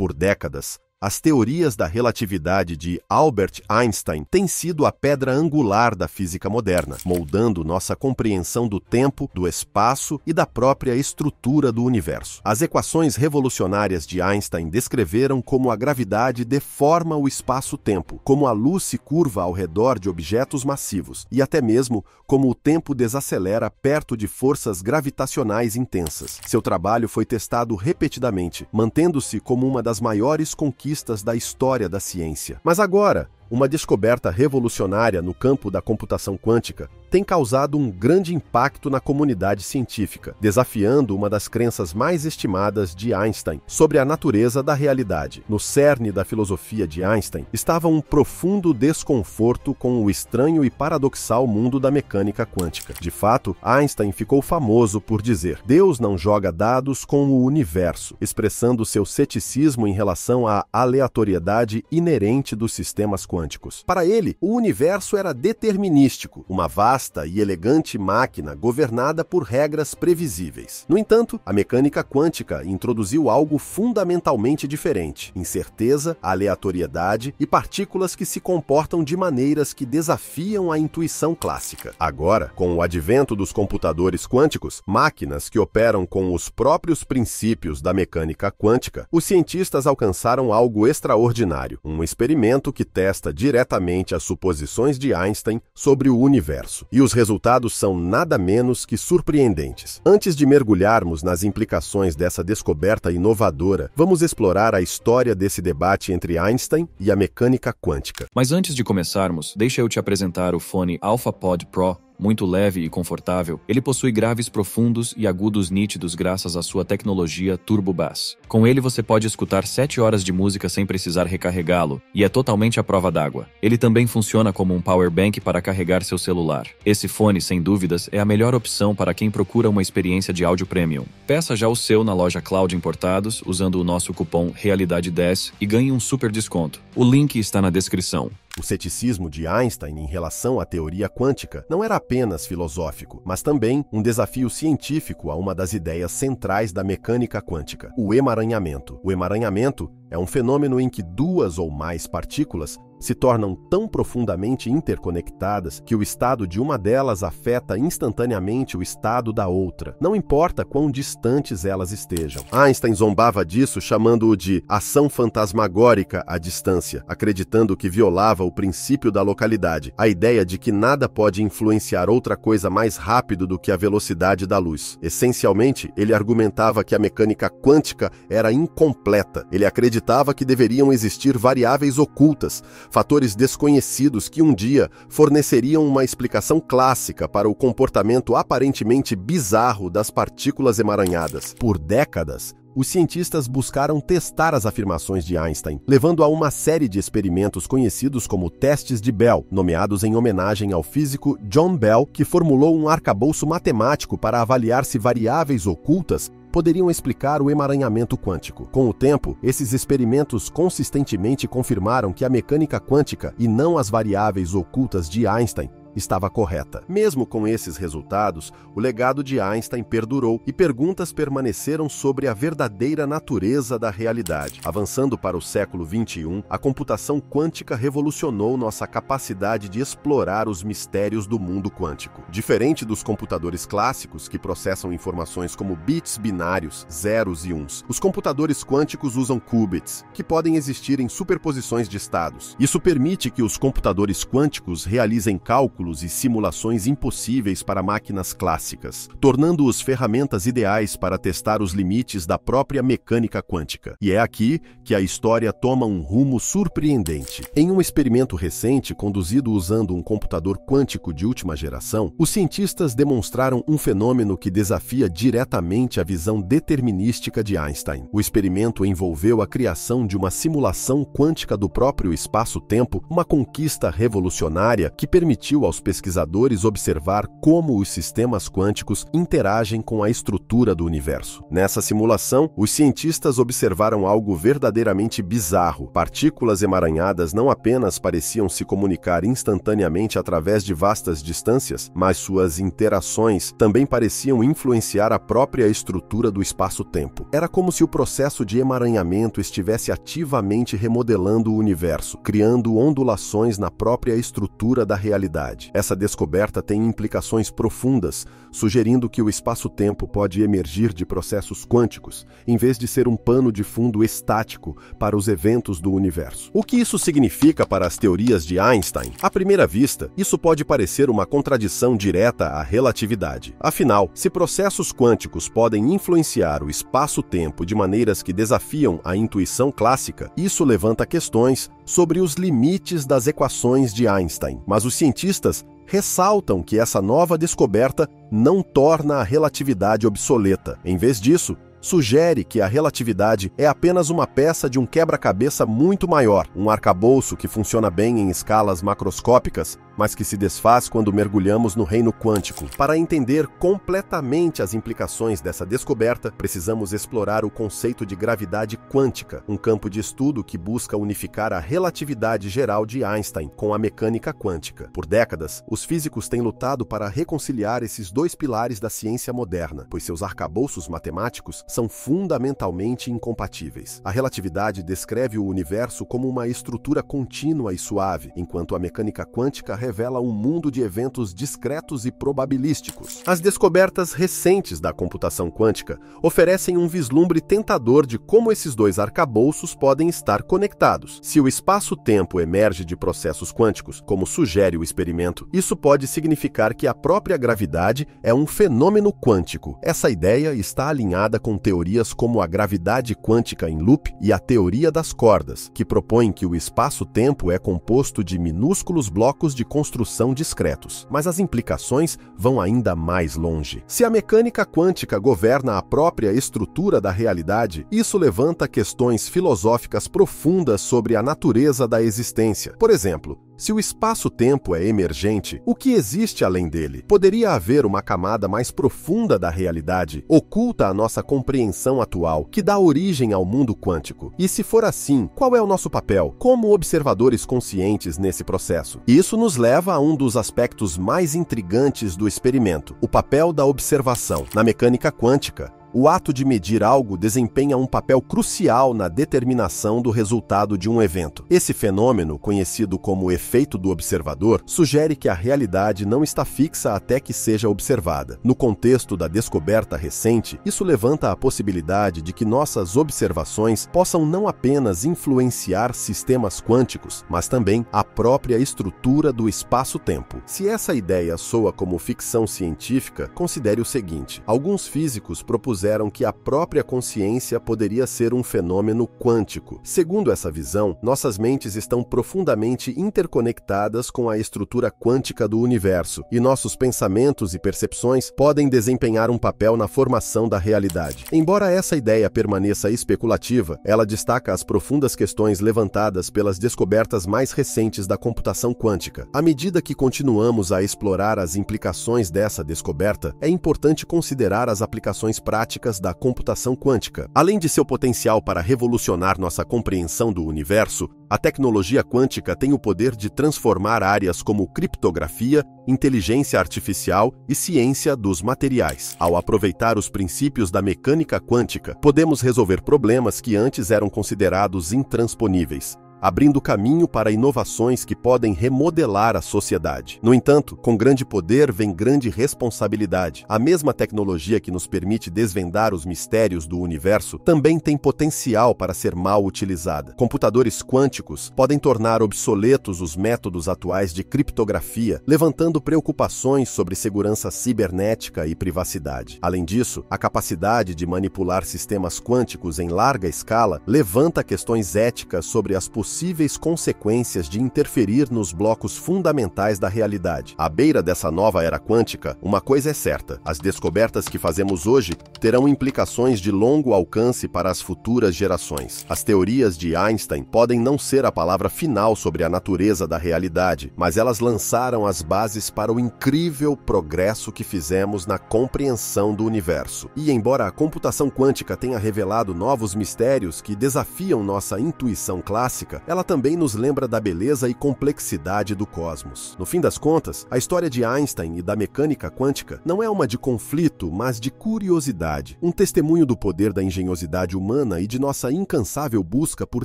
Por décadas, as teorias da relatividade de Albert Einstein têm sido a pedra angular da física moderna, moldando nossa compreensão do tempo, do espaço e da própria estrutura do universo. As equações revolucionárias de Einstein descreveram como a gravidade deforma o espaço-tempo, como a luz se curva ao redor de objetos massivos e até mesmo como o tempo desacelera perto de forças gravitacionais intensas. Seu trabalho foi testado repetidamente, mantendo-se como uma das maiores conquistas da história da ciência. Mas agora, uma descoberta revolucionária no campo da computação quântica tem causado um grande impacto na comunidade científica, desafiando uma das crenças mais estimadas de Einstein sobre a natureza da realidade. No cerne da filosofia de Einstein estava um profundo desconforto com o estranho e paradoxal mundo da mecânica quântica. De fato, Einstein ficou famoso por dizer: Deus não joga dados com o universo, expressando seu ceticismo em relação à aleatoriedade inerente dos sistemas quânticos. Para ele, o universo era determinístico, uma vasta e elegante máquina governada por regras previsíveis. No entanto, a mecânica quântica introduziu algo fundamentalmente diferente: incerteza, aleatoriedade e partículas que se comportam de maneiras que desafiam a intuição clássica. Agora, com o advento dos computadores quânticos, máquinas que operam com os próprios princípios da mecânica quântica, os cientistas alcançaram algo extraordinário: um experimento que testa diretamente as suposições de Einstein sobre o universo. E os resultados são nada menos que surpreendentes. Antes de mergulharmos nas implicações dessa descoberta inovadora, vamos explorar a história desse debate entre Einstein e a mecânica quântica. Mas antes de começarmos, deixa eu te apresentar o fone AlphaPod Pro. Muito leve e confortável, ele possui graves profundos e agudos nítidos graças à sua tecnologia Turbo Bass. Com ele você pode escutar 7 horas de música sem precisar recarregá-lo, e é totalmente à prova d'água. Ele também funciona como um power bank para carregar seu celular. Esse fone, sem dúvidas, é a melhor opção para quem procura uma experiência de áudio premium. Peça já o seu na loja Cloud Importados usando o nosso cupom Realidade10 e ganhe um super desconto. O link está na descrição. O ceticismo de Einstein em relação à teoria quântica não era apenas filosófico, mas também um desafio científico a uma das ideias centrais da mecânica quântica: o emaranhamento. O emaranhamento é um fenômeno em que duas ou mais partículas se tornam tão profundamente interconectadas que o estado de uma delas afeta instantaneamente o estado da outra, não importa quão distantes elas estejam. Einstein zombava disso, chamando-o de ação fantasmagórica à distância, acreditando que violava o princípio da localidade, a ideia de que nada pode influenciar outra coisa mais rápido do que a velocidade da luz. Essencialmente, ele argumentava que a mecânica quântica era incompleta. Ele acreditava que deveriam existir variáveis ocultas, fatores desconhecidos que um dia forneceriam uma explicação clássica para o comportamento aparentemente bizarro das partículas emaranhadas. Por décadas, os cientistas buscaram testar as afirmações de Einstein, levando a uma série de experimentos conhecidos como testes de Bell, nomeados em homenagem ao físico John Bell, que formulou um arcabouço matemático para avaliar se variáveis ocultas poderiam explicar o emaranhamento quântico. Com o tempo, esses experimentos consistentemente confirmaram que a mecânica quântica, e não as variáveis ocultas de Einstein, estava correta. Mesmo com esses resultados, o legado de Einstein perdurou e perguntas permaneceram sobre a verdadeira natureza da realidade. Avançando para o século XXI, a computação quântica revolucionou nossa capacidade de explorar os mistérios do mundo quântico. Diferente dos computadores clássicos, que processam informações como bits binários, zeros e uns, os computadores quânticos usam qubits, que podem existir em superposições de estados. Isso permite que os computadores quânticos realizem cálculos e simulações impossíveis para máquinas clássicas, tornando-os ferramentas ideais para testar os limites da própria mecânica quântica. E é aqui que a história toma um rumo surpreendente. Em um experimento recente, conduzido usando um computador quântico de última geração, os cientistas demonstraram um fenômeno que desafia diretamente a visão determinística de Einstein. O experimento envolveu a criação de uma simulação quântica do próprio espaço-tempo, uma conquista revolucionária que permitiu aos aos pesquisadores observar como os sistemas quânticos interagem com a estrutura do universo. Nessa simulação, os cientistas observaram algo verdadeiramente bizarro. Partículas emaranhadas não apenas pareciam se comunicar instantaneamente através de vastas distâncias, mas suas interações também pareciam influenciar a própria estrutura do espaço-tempo. Era como se o processo de emaranhamento estivesse ativamente remodelando o universo, criando ondulações na própria estrutura da realidade. Essa descoberta tem implicações profundas, sugerindo que o espaço-tempo pode emergir de processos quânticos, em vez de ser um pano de fundo estático para os eventos do universo. O que isso significa para as teorias de Einstein? À primeira vista, isso pode parecer uma contradição direta à relatividade. Afinal, se processos quânticos podem influenciar o espaço-tempo de maneiras que desafiam a intuição clássica, isso levanta questões sobre os limites das equações de Einstein. Mas os cientistas ressaltam que essa nova descoberta não torna a relatividade obsoleta. Em vez disso, sugere que a relatividade é apenas uma peça de um quebra-cabeça muito maior, um arcabouço que funciona bem em escalas macroscópicas, mas que se desfaz quando mergulhamos no reino quântico. Para entender completamente as implicações dessa descoberta, precisamos explorar o conceito de gravidade quântica, um campo de estudo que busca unificar a relatividade geral de Einstein com a mecânica quântica. Por décadas, os físicos têm lutado para reconciliar esses dois pilares da ciência moderna, pois seus arcabouços matemáticos são fundamentalmente incompatíveis. A relatividade descreve o universo como uma estrutura contínua e suave, enquanto a mecânica quântica revela um mundo de eventos discretos e probabilísticos. As descobertas recentes da computação quântica oferecem um vislumbre tentador de como esses dois arcabouços podem estar conectados. Se o espaço-tempo emerge de processos quânticos, como sugere o experimento, isso pode significar que a própria gravidade é um fenômeno quântico. Essa ideia está alinhada com teorias como a gravidade quântica em loop e a teoria das cordas, que propõem que o espaço-tempo é composto de minúsculos blocos de construção discretos. Mas as implicações vão ainda mais longe. Se a mecânica quântica governa a própria estrutura da realidade, isso levanta questões filosóficas profundas sobre a natureza da existência. Por exemplo, se o espaço-tempo é emergente, o que existe além dele? Poderia haver uma camada mais profunda da realidade, oculta à nossa compreensão atual, que dá origem ao mundo quântico. E se for assim, qual é o nosso papel como observadores conscientes nesse processo? Isso nos leva a um dos aspectos mais intrigantes do experimento, o papel da observação. Na mecânica quântica, o ato de medir algo desempenha um papel crucial na determinação do resultado de um evento. Esse fenômeno, conhecido como efeito do observador, sugere que a realidade não está fixa até que seja observada. No contexto da descoberta recente, isso levanta a possibilidade de que nossas observações possam não apenas influenciar sistemas quânticos, mas também a própria estrutura do espaço-tempo. Se essa ideia soa como ficção científica, considere o seguinte: alguns físicos propuseram que a própria consciência poderia ser um fenômeno quântico. Segundo essa visão, nossas mentes estão profundamente interconectadas com a estrutura quântica do universo, e nossos pensamentos e percepções podem desempenhar um papel na formação da realidade. Embora essa ideia permaneça especulativa, ela destaca as profundas questões levantadas pelas descobertas mais recentes da computação quântica. À medida que continuamos a explorar as implicações dessa descoberta, é importante considerar as aplicações práticas da computação quântica. Além de seu potencial para revolucionar nossa compreensão do universo, a tecnologia quântica tem o poder de transformar áreas como criptografia, inteligência artificial e ciência dos materiais. Ao aproveitar os princípios da mecânica quântica, podemos resolver problemas que antes eram considerados intransponíveis, abrindo caminho para inovações que podem remodelar a sociedade. No entanto, com grande poder vem grande responsabilidade. A mesma tecnologia que nos permite desvendar os mistérios do universo também tem potencial para ser mal utilizada. Computadores quânticos podem tornar obsoletos os métodos atuais de criptografia, levantando preocupações sobre segurança cibernética e privacidade. Além disso, a capacidade de manipular sistemas quânticos em larga escala levanta questões éticas sobre as possíveis possíveis consequências de interferir nos blocos fundamentais da realidade. À beira dessa nova era quântica, uma coisa é certa: as descobertas que fazemos hoje terão implicações de longo alcance para as futuras gerações. As teorias de Einstein podem não ser a palavra final sobre a natureza da realidade, mas elas lançaram as bases para o incrível progresso que fizemos na compreensão do universo. E embora a computação quântica tenha revelado novos mistérios que desafiam nossa intuição clássica, ela também nos lembra da beleza e complexidade do cosmos. No fim das contas, a história de Einstein e da mecânica quântica não é uma de conflito, mas de curiosidade, um testemunho do poder da engenhosidade humana e de nossa incansável busca por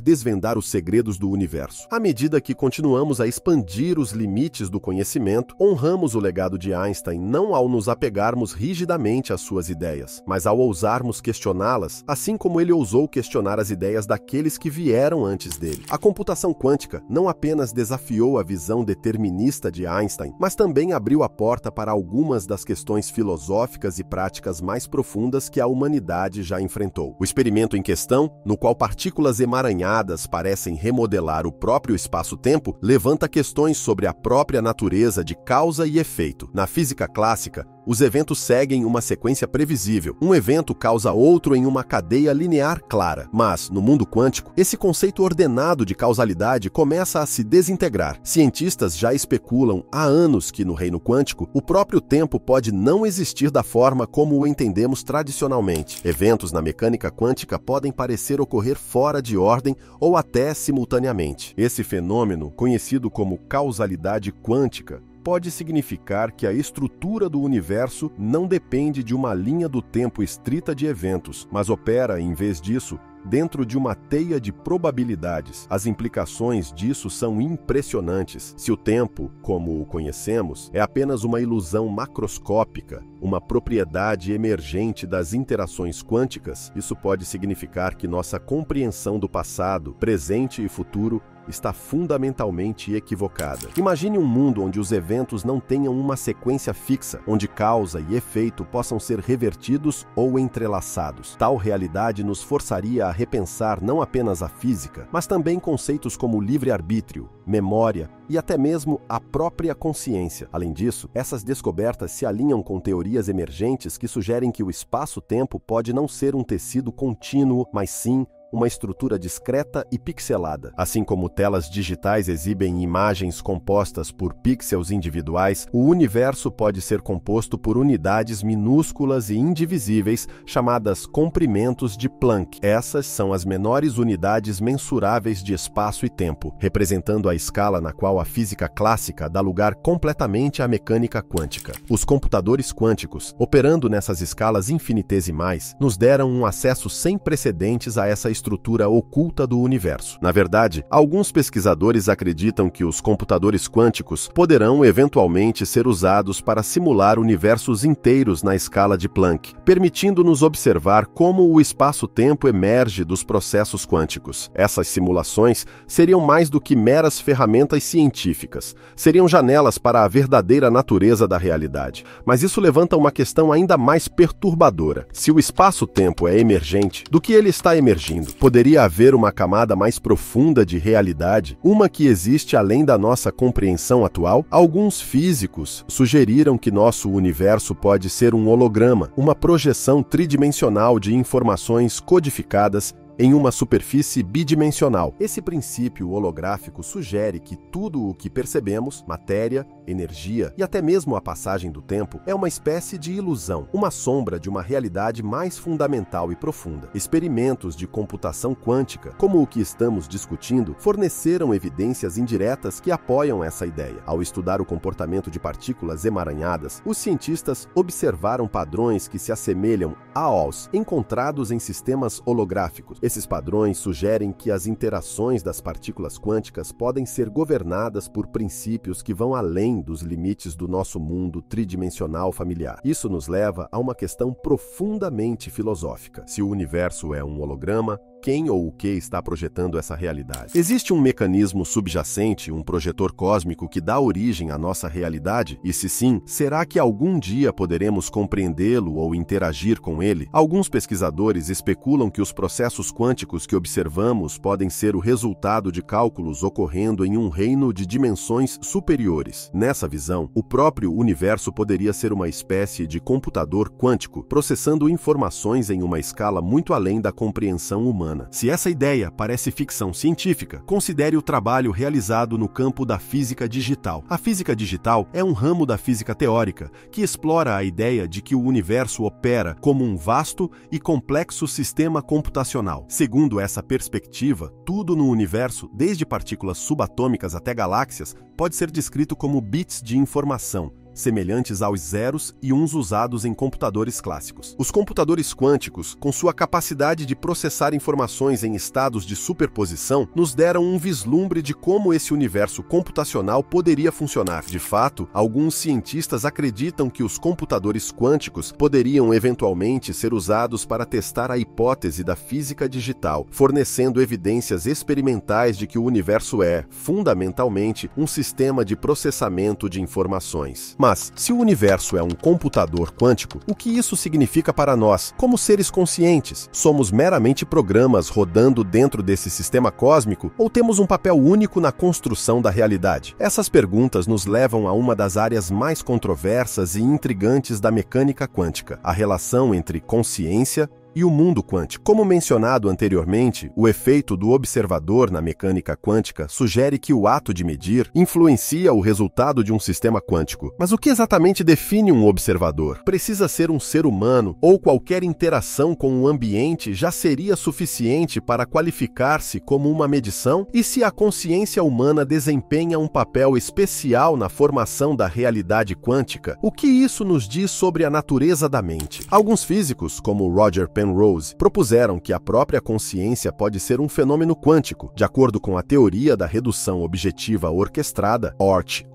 desvendar os segredos do universo. À medida que continuamos a expandir os limites do conhecimento, honramos o legado de Einstein não ao nos apegarmos rigidamente às suas ideias, mas ao ousarmos questioná-las, assim como ele ousou questionar as ideias daqueles que vieram antes dele. A computação quântica não apenas desafiou a visão determinista de Einstein, mas também abriu a porta para algumas das questões filosóficas e práticas mais profundas que a humanidade já enfrentou. O experimento em questão, no qual partículas emaranhadas parecem remodelar o próprio espaço-tempo, levanta questões sobre a própria natureza de causa e efeito. Na física clássica, os eventos seguem uma sequência previsível. Um evento causa outro em uma cadeia linear clara. Mas, no mundo quântico, esse conceito ordenado de causalidade começa a se desintegrar. Cientistas já especulam há anos que, no reino quântico, o próprio tempo pode não existir da forma como o entendemos tradicionalmente. Eventos na mecânica quântica podem parecer ocorrer fora de ordem ou até simultaneamente. Esse fenômeno, conhecido como causalidade quântica, pode significar que a estrutura do universo não depende de uma linha do tempo estrita de eventos, mas opera, em vez disso, dentro de uma teia de probabilidades. As implicações disso são impressionantes. Se o tempo, como o conhecemos, é apenas uma ilusão macroscópica, uma propriedade emergente das interações quânticas, isso pode significar que nossa compreensão do passado, presente e futuro está fundamentalmente equivocada. Imagine um mundo onde os eventos não tenham uma sequência fixa, onde causa e efeito possam ser revertidos ou entrelaçados. Tal realidade nos forçaria a repensar não apenas a física, mas também conceitos como livre-arbítrio, memória e até mesmo a própria consciência. Além disso, essas descobertas se alinham com teorias emergentes que sugerem que o espaço-tempo pode não ser um tecido contínuo, mas sim uma estrutura discreta e pixelada. Assim como telas digitais exibem imagens compostas por pixels individuais, o universo pode ser composto por unidades minúsculas e indivisíveis chamadas comprimentos de Planck. Essas são as menores unidades mensuráveis de espaço e tempo, representando a escala na qual a física clássica dá lugar completamente à mecânica quântica. Os computadores quânticos, operando nessas escalas infinitesimais, nos deram um acesso sem precedentes a essa estrutura oculta do universo. Na verdade, alguns pesquisadores acreditam que os computadores quânticos poderão eventualmente ser usados para simular universos inteiros na escala de Planck, permitindo-nos observar como o espaço-tempo emerge dos processos quânticos. Essas simulações seriam mais do que meras ferramentas científicas, seriam janelas para a verdadeira natureza da realidade. Mas isso levanta uma questão ainda mais perturbadora. Se o espaço-tempo é emergente, do que ele está emergindo? Poderia haver uma camada mais profunda de realidade, uma que existe além da nossa compreensão atual? Alguns físicos sugeriram que nosso universo pode ser um holograma, uma projeção tridimensional de informações codificadas em uma superfície bidimensional. Esse princípio holográfico sugere que tudo o que percebemos, matéria, energia e até mesmo a passagem do tempo, é uma espécie de ilusão, uma sombra de uma realidade mais fundamental e profunda. Experimentos de computação quântica, como o que estamos discutindo, forneceram evidências indiretas que apoiam essa ideia. Ao estudar o comportamento de partículas emaranhadas, os cientistas observaram padrões que se assemelham aos encontrados em sistemas holográficos. Esses padrões sugerem que as interações das partículas quânticas podem ser governadas por princípios que vão além dos limites do nosso mundo tridimensional familiar. Isso nos leva a uma questão profundamente filosófica. Se o universo é um holograma, quem ou o que está projetando essa realidade. Existe um mecanismo subjacente, um projetor cósmico que dá origem à nossa realidade? E se sim, será que algum dia poderemos compreendê-lo ou interagir com ele? Alguns pesquisadores especulam que os processos quânticos que observamos podem ser o resultado de cálculos ocorrendo em um reino de dimensões superiores. Nessa visão, o próprio universo poderia ser uma espécie de computador quântico, processando informações em uma escala muito além da compreensão humana. Se essa ideia parece ficção científica, considere o trabalho realizado no campo da física digital. A física digital é um ramo da física teórica que explora a ideia de que o universo opera como um vasto e complexo sistema computacional. Segundo essa perspectiva, tudo no universo, desde partículas subatômicas até galáxias, pode ser descrito como bits de informação, semelhantes aos zeros e uns usados em computadores clássicos. Os computadores quânticos, com sua capacidade de processar informações em estados de superposição, nos deram um vislumbre de como esse universo computacional poderia funcionar. De fato, alguns cientistas acreditam que os computadores quânticos poderiam eventualmente ser usados para testar a hipótese da física digital, fornecendo evidências experimentais de que o universo é, fundamentalmente, um sistema de processamento de informações. Mas, se o universo é um computador quântico, o que isso significa para nós, como seres conscientes? Somos meramente programas rodando dentro desse sistema cósmico ou temos um papel único na construção da realidade? Essas perguntas nos levam a uma das áreas mais controversas e intrigantes da mecânica quântica, a relação entre consciência e o mundo quântico. Como mencionado anteriormente, o efeito do observador na mecânica quântica sugere que o ato de medir influencia o resultado de um sistema quântico. Mas o que exatamente define um observador? Precisa ser um ser humano ou qualquer interação com o ambiente já seria suficiente para qualificar-se como uma medição? E se a consciência humana desempenha um papel especial na formação da realidade quântica, o que isso nos diz sobre a natureza da mente? Alguns físicos, como Roger Penrose, propuseram que a própria consciência pode ser um fenômeno quântico, de acordo com a teoria da redução objetiva orquestrada, ORT,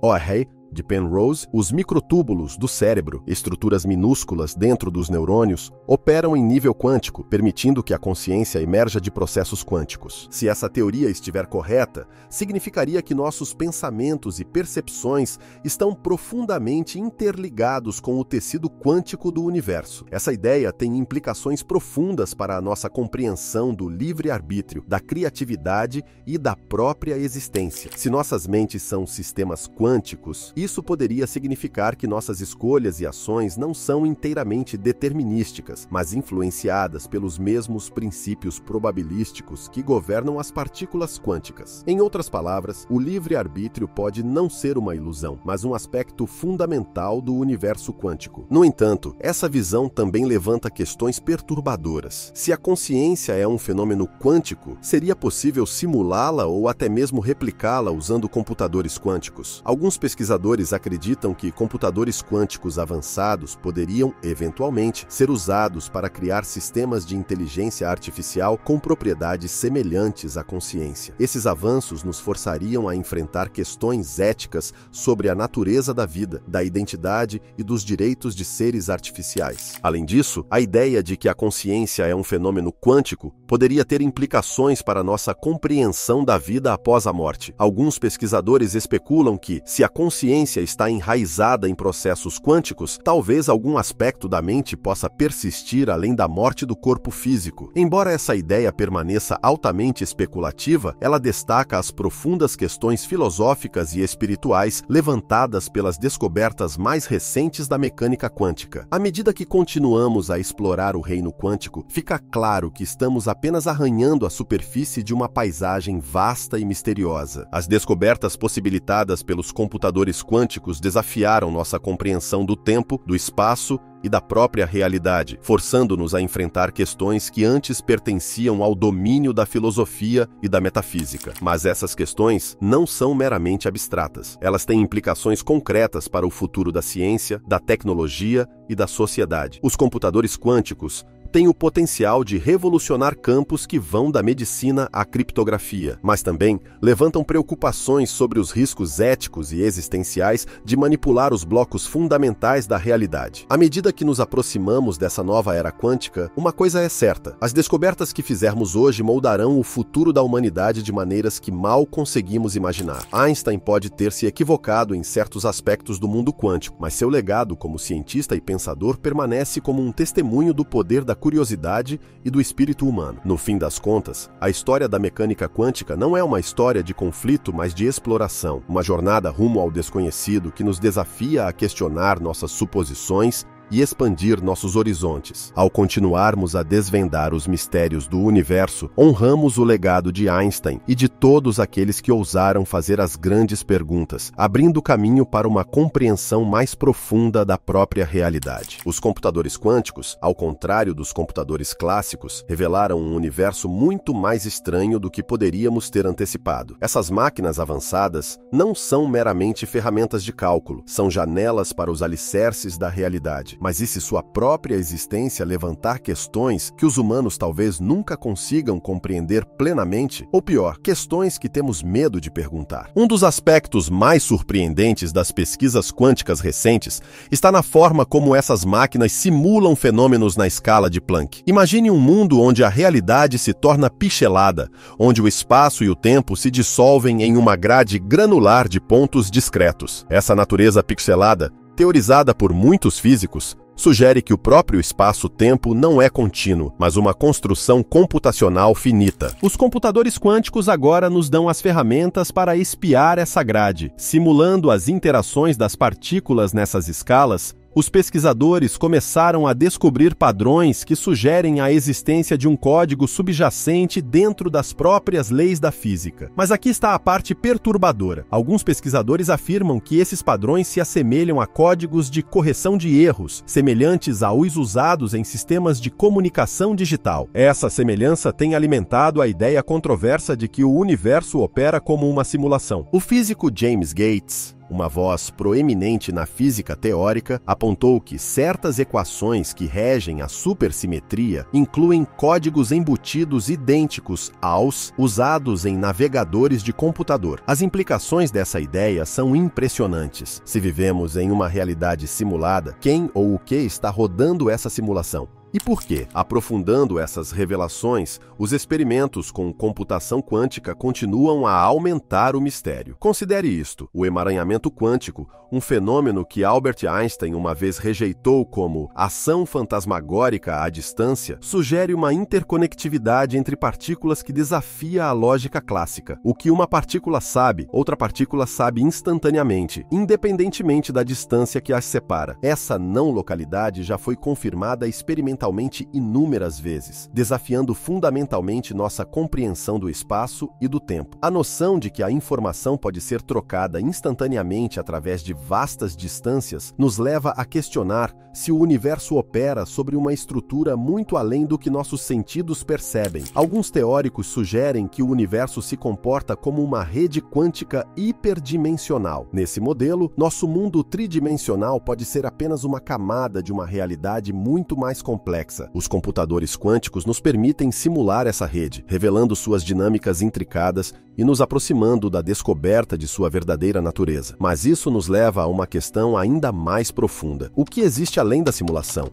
de Penrose. Os microtúbulos do cérebro, estruturas minúsculas dentro dos neurônios, operam em nível quântico, permitindo que a consciência emerja de processos quânticos. Se essa teoria estiver correta, significaria que nossos pensamentos e percepções estão profundamente interligados com o tecido quântico do universo. Essa ideia tem implicações profundas para a nossa compreensão do livre-arbítrio, da criatividade e da própria existência. Se nossas mentes são sistemas quânticos, isso poderia significar que nossas escolhas e ações não são inteiramente determinísticas, mas influenciadas pelos mesmos princípios probabilísticos que governam as partículas quânticas. Em outras palavras, o livre-arbítrio pode não ser uma ilusão, mas um aspecto fundamental do universo quântico. No entanto, essa visão também levanta questões perturbadoras. Se a consciência é um fenômeno quântico, seria possível simulá-la ou até mesmo replicá-la usando computadores quânticos? Alguns pesquisadores acreditam que computadores quânticos avançados poderiam, eventualmente, ser usados para criar sistemas de inteligência artificial com propriedades semelhantes à consciência. Esses avanços nos forçariam a enfrentar questões éticas sobre a natureza da vida, da identidade e dos direitos de seres artificiais. Além disso, a ideia de que a consciência é um fenômeno quântico poderia ter implicações para nossa compreensão da vida após a morte. Alguns pesquisadores especulam que, se a consciência está enraizada em processos quânticos, talvez algum aspecto da mente possa persistir além da morte do corpo físico. Embora essa ideia permaneça altamente especulativa, ela destaca as profundas questões filosóficas e espirituais levantadas pelas descobertas mais recentes da mecânica quântica. À medida que continuamos a explorar o reino quântico, fica claro que estamos apenas arranhando a superfície de uma paisagem vasta e misteriosa. As descobertas possibilitadas pelos computadores quânticos desafiaram nossa compreensão do tempo, do espaço e da própria realidade, forçando-nos a enfrentar questões que antes pertenciam ao domínio da filosofia e da metafísica. Mas essas questões não são meramente abstratas. Elas têm implicações concretas para o futuro da ciência, da tecnologia e da sociedade. Os computadores quânticos tem o potencial de revolucionar campos que vão da medicina à criptografia, mas também levantam preocupações sobre os riscos éticos e existenciais de manipular os blocos fundamentais da realidade. À medida que nos aproximamos dessa nova era quântica, uma coisa é certa: as descobertas que fizermos hoje moldarão o futuro da humanidade de maneiras que mal conseguimos imaginar. Einstein pode ter se equivocado em certos aspectos do mundo quântico, mas seu legado como cientista e pensador permanece como um testemunho do poder da curiosidade e do espírito humano. No fim das contas, a história da mecânica quântica não é uma história de conflito, mas de exploração, uma jornada rumo ao desconhecido que nos desafia a questionar nossas suposições e expandir nossos horizontes. Ao continuarmos a desvendar os mistérios do universo, honramos o legado de Einstein e de todos aqueles que ousaram fazer as grandes perguntas, abrindo caminho para uma compreensão mais profunda da própria realidade. Os computadores quânticos, ao contrário dos computadores clássicos, revelaram um universo muito mais estranho do que poderíamos ter antecipado. Essas máquinas avançadas não são meramente ferramentas de cálculo, são janelas para os alicerces da realidade. Mas e se sua própria existência levantar questões que os humanos talvez nunca consigam compreender plenamente? Ou pior, questões que temos medo de perguntar. Um dos aspectos mais surpreendentes das pesquisas quânticas recentes está na forma como essas máquinas simulam fenômenos na escala de Planck. Imagine um mundo onde a realidade se torna pixelada, onde o espaço e o tempo se dissolvem em uma grade granular de pontos discretos. Essa natureza pixelada, teorizada por muitos físicos, sugere que o próprio espaço-tempo não é contínuo, mas uma construção computacional finita. Os computadores quânticos agora nos dão as ferramentas para espiar essa grade. Simulando as interações das partículas nessas escalas, os pesquisadores começaram a descobrir padrões que sugerem a existência de um código subjacente dentro das próprias leis da física. Mas aqui está a parte perturbadora. Alguns pesquisadores afirmam que esses padrões se assemelham a códigos de correção de erros, semelhantes aos usados em sistemas de comunicação digital. Essa semelhança tem alimentado a ideia controversa de que o universo opera como uma simulação. O físico James Gates, uma voz proeminente na física teórica, apontou que certas equações que regem a supersimetria incluem códigos embutidos idênticos aos usados em navegadores de computador. As implicações dessa ideia são impressionantes. Se vivemos em uma realidade simulada, quem ou o que está rodando essa simulação? E por quê? Aprofundando essas revelações, os experimentos com computação quântica continuam a aumentar o mistério. Considere isto: o emaranhamento quântico, um fenômeno que Albert Einstein uma vez rejeitou como ação fantasmagórica à distância, sugere uma interconectividade entre partículas que desafia a lógica clássica. O que uma partícula sabe, outra partícula sabe instantaneamente, independentemente da distância que as separa. Essa não localidade já foi confirmada experimentalmente inúmeras vezes, desafiando fundamentalmente nossa compreensão do espaço e do tempo. A noção de que a informação pode ser trocada instantaneamente através de vastas distâncias nos leva a questionar se o universo opera sobre uma estrutura muito além do que nossos sentidos percebem. Alguns teóricos sugerem que o universo se comporta como uma rede quântica hiperdimensional. Nesse modelo, nosso mundo tridimensional pode ser apenas uma camada de uma realidade muito mais complexa. Os computadores quânticos nos permitem simular essa rede, revelando suas dinâmicas intricadas e nos aproximando da descoberta de sua verdadeira natureza. Mas isso nos leva a uma questão ainda mais profunda: o que existe além da simulação?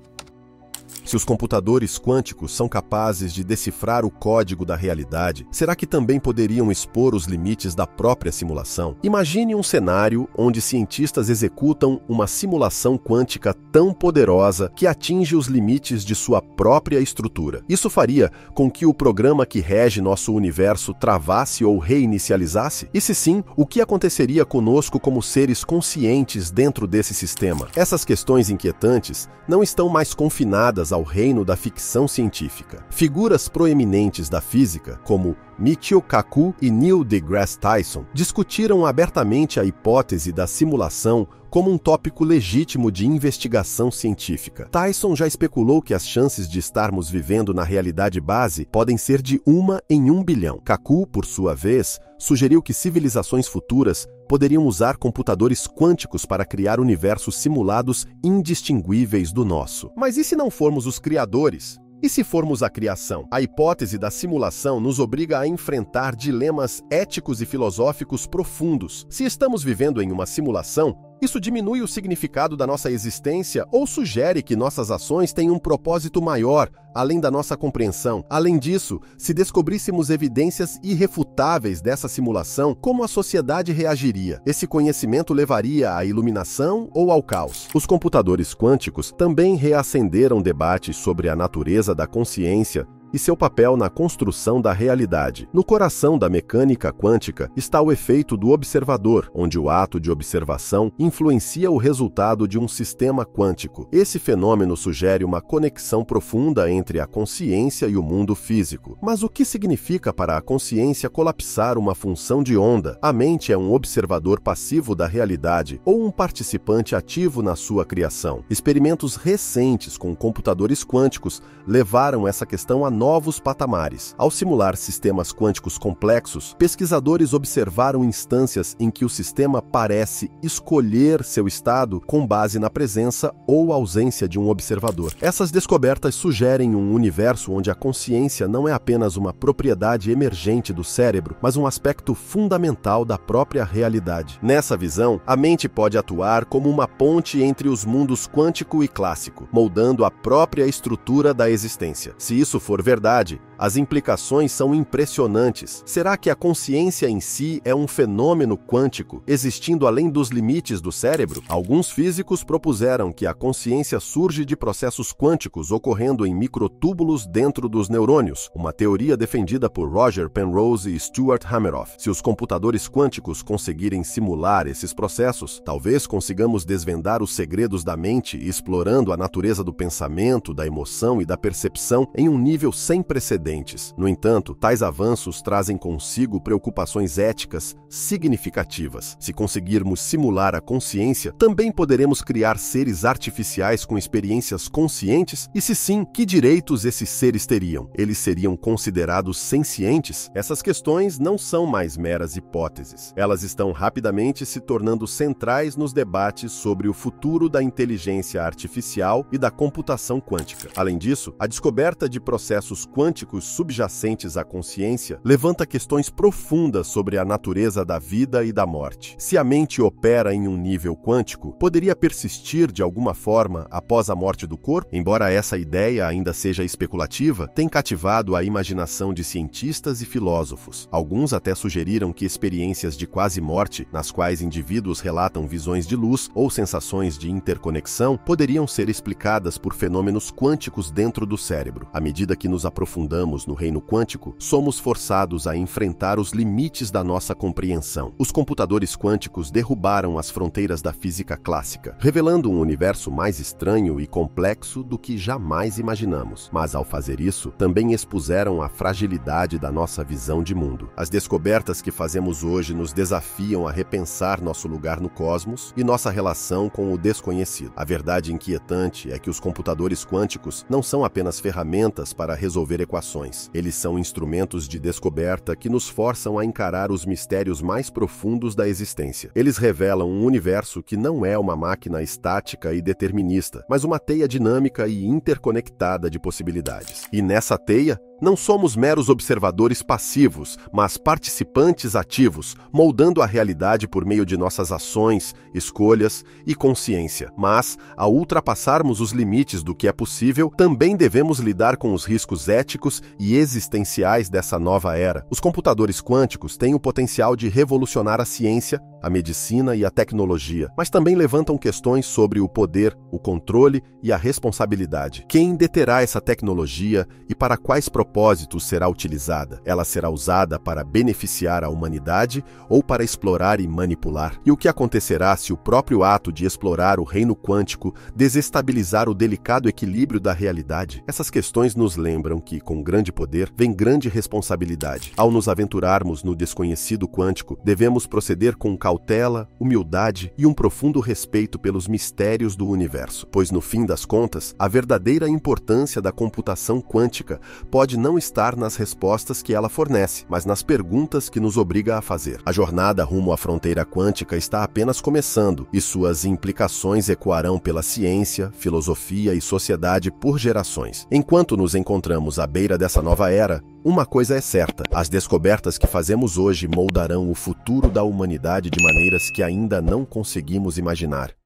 Se os computadores quânticos são capazes de decifrar o código da realidade, será que também poderiam expor os limites da própria simulação? Imagine um cenário onde cientistas executam uma simulação quântica tão poderosa que atinge os limites de sua própria estrutura. Isso faria com que o programa que rege nosso universo travasse ou reinicializasse? E se sim, o que aconteceria conosco como seres conscientes dentro desse sistema? Essas questões inquietantes não estão mais confinadas ao reino da ficção científica. Figuras proeminentes da física, como Michio Kaku e Neil deGrasse Tyson, discutiram abertamente a hipótese da simulação como um tópico legítimo de investigação científica. Tyson já especulou que as chances de estarmos vivendo na realidade base podem ser de 1 em 1 bilhão. Kaku, por sua vez, sugeriu que civilizações futuras poderiam usar computadores quânticos para criar universos simulados indistinguíveis do nosso. Mas e se não formos os criadores? E se formos a criação? A hipótese da simulação nos obriga a enfrentar dilemas éticos e filosóficos profundos. Se estamos vivendo em uma simulação, isso diminui o significado da nossa existência ou sugere que nossas ações têm um propósito maior, além da nossa compreensão. Além disso, se descobríssemos evidências irrefutáveis dessa simulação, como a sociedade reagiria? Esse conhecimento levaria à iluminação ou ao caos? Os computadores quânticos também reacenderam debates sobre a natureza da consciência e seu papel na construção da realidade. No coração da mecânica quântica está o efeito do observador, onde o ato de observação influencia o resultado de um sistema quântico. Esse fenômeno sugere uma conexão profunda entre a consciência e o mundo físico. Mas o que significa para a consciência colapsar uma função de onda? A mente é um observador passivo da realidade ou um participante ativo na sua criação? Experimentos recentes com computadores quânticos levaram essa questão a novos patamares. Ao simular sistemas quânticos complexos, pesquisadores observaram instâncias em que o sistema parece escolher seu estado com base na presença ou ausência de um observador. Essas descobertas sugerem um universo onde a consciência não é apenas uma propriedade emergente do cérebro, mas um aspecto fundamental da própria realidade. Nessa visão, a mente pode atuar como uma ponte entre os mundos quântico e clássico, moldando a própria estrutura da existência. Se isso for verdade, as implicações são impressionantes. Será que a consciência em si é um fenômeno quântico, existindo além dos limites do cérebro? Alguns físicos propuseram que a consciência surge de processos quânticos ocorrendo em microtúbulos dentro dos neurônios, uma teoria defendida por Roger Penrose e Stuart Hameroff. Se os computadores quânticos conseguirem simular esses processos, talvez consigamos desvendar os segredos da mente, explorando a natureza do pensamento, da emoção e da percepção em um nível sem precedentes. No entanto, tais avanços trazem consigo preocupações éticas significativas. Se conseguirmos simular a consciência, também poderemos criar seres artificiais com experiências conscientes? E se sim, que direitos esses seres teriam? Eles seriam considerados sencientes? Essas questões não são mais meras hipóteses. Elas estão rapidamente se tornando centrais nos debates sobre o futuro da inteligência artificial e da computação quântica. Além disso, a descoberta de processos quânticos subjacentes à consciência levanta questões profundas sobre a natureza da vida e da morte. Se a mente opera em um nível quântico, poderia persistir de alguma forma após a morte do corpo? Embora essa ideia ainda seja especulativa, tem cativado a imaginação de cientistas e filósofos. Alguns até sugeriram que experiências de quase morte, nas quais indivíduos relatam visões de luz ou sensações de interconexão, poderiam ser explicadas por fenômenos quânticos dentro do cérebro. À medida que nos aprofundamos no reino quântico, somos forçados a enfrentar os limites da nossa compreensão. Os computadores quânticos derrubaram as fronteiras da física clássica, revelando um universo mais estranho e complexo do que jamais imaginamos. Mas ao fazer isso, também expuseram a fragilidade da nossa visão de mundo. As descobertas que fazemos hoje nos desafiam a repensar nosso lugar no cosmos e nossa relação com o desconhecido. A verdade inquietante é que os computadores quânticos não são apenas ferramentas para resolver equações. Eles são instrumentos de descoberta que nos forçam a encarar os mistérios mais profundos da existência. Eles revelam um universo que não é uma máquina estática e determinista, mas uma teia dinâmica e interconectada de possibilidades. E nessa teia, não somos meros observadores passivos, mas participantes ativos, moldando a realidade por meio de nossas ações, escolhas e consciência. Mas, ao ultrapassarmos os limites do que é possível, também devemos lidar com os riscos éticos e existenciais dessa nova era. Os computadores quânticos têm o potencial de revolucionar a ciência, a medicina e a tecnologia, mas também levantam questões sobre o poder, o controle e a responsabilidade. Quem deterá essa tecnologia e para quais propósitos será utilizada? Ela será usada para beneficiar a humanidade ou para explorar e manipular? E o que acontecerá se o próprio ato de explorar o reino quântico desestabilizar o delicado equilíbrio da realidade? Essas questões nos lembram lembram que, com grande poder, vem grande responsabilidade. Ao nos aventurarmos no desconhecido quântico, devemos proceder com cautela, humildade e um profundo respeito pelos mistérios do universo, pois, no fim das contas, a verdadeira importância da computação quântica pode não estar nas respostas que ela fornece, mas nas perguntas que nos obriga a fazer. A jornada rumo à fronteira quântica está apenas começando, e suas implicações ecoarão pela ciência, filosofia e sociedade por gerações. Enquanto nos encontramos à beira dessa nova era, uma coisa é certa: as descobertas que fazemos hoje moldarão o futuro da humanidade de maneiras que ainda não conseguimos imaginar.